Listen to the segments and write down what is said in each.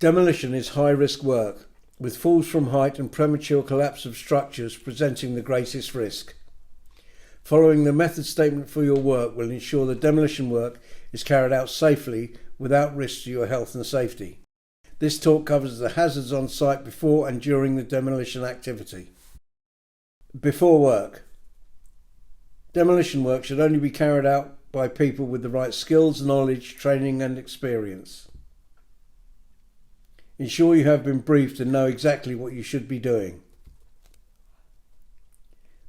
Demolition is high-risk work, with falls from height and premature collapse of structures presenting the greatest risk. Following the method statement for your work will ensure the demolition work is carried out safely without risk to your health and safety. This talk covers the hazards on site before and during the demolition activity. Before work. Demolition work should only be carried out by people with the right skills, knowledge, training and experience. Ensure you have been briefed and know exactly what you should be doing.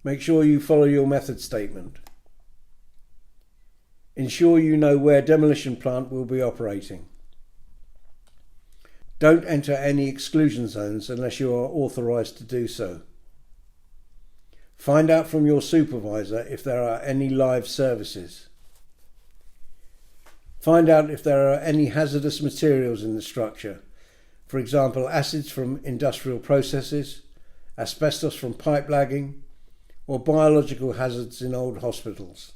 Make sure you follow your method statement. Ensure you know where demolition plant will be operating. Don't enter any exclusion zones unless you are authorised to do so. Find out from your supervisor if there are any live services. Find out if there are any hazardous materials in the structure, for example acids from industrial processes, asbestos from pipe lagging, or biological hazards in old hospitals.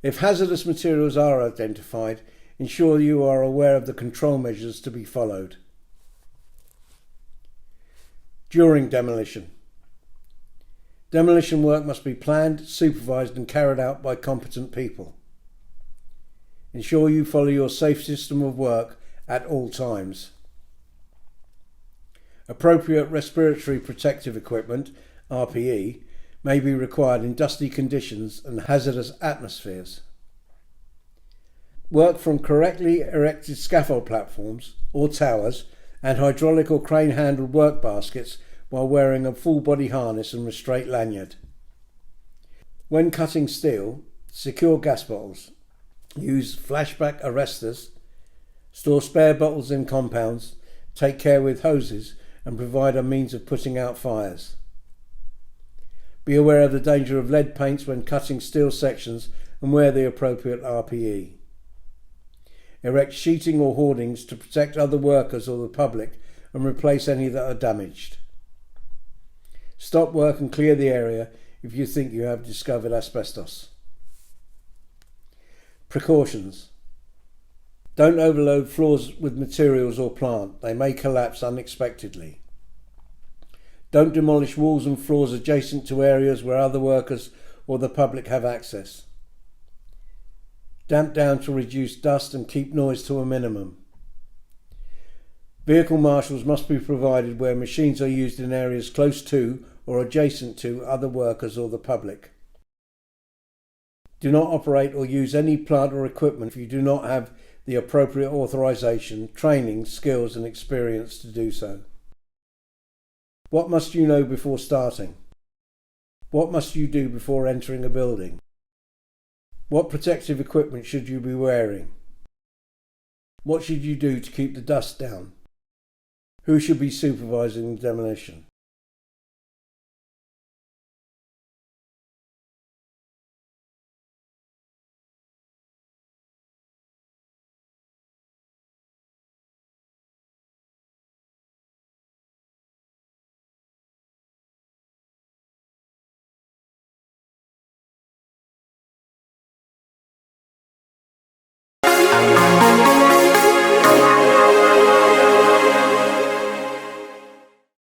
If hazardous materials are identified, ensure you are aware of the control measures to be followed. During demolition. Demolition work must be planned, supervised and carried out by competent people. Ensure you follow your safe system of work at all times. Appropriate respiratory protective equipment, RPE, may be required in dusty conditions and hazardous atmospheres. Work from correctly erected scaffold platforms or towers and hydraulic or crane handled work baskets while wearing a full body harness and restraint lanyard. When cutting steel, secure gas bottles. Use flashback arresters. Store spare bottles in compounds. Take care with hoses and provide a means of putting out fires. Be aware of the danger of lead paints when cutting steel sections and wear the appropriate RPE. Erect sheeting or hoardings to protect other workers or the public and replace any that are damaged. Stop work and clear the area if you think you have discovered asbestos. Precautions. Don't overload floors with materials or plant. They may collapse unexpectedly. Don't demolish walls and floors adjacent to areas where other workers or the public have access. Damp down to reduce dust and keep noise to a minimum. Vehicle marshals must be provided where machines are used in areas close to or adjacent to other workers or the public. Do not operate or use any plant or equipment if you do not have the appropriate authorization, training, skills and experience to do so. What must you know before starting? What must you do before entering a building? What protective equipment should you be wearing? What should you do to keep the dust down? Who should be supervising the demolition?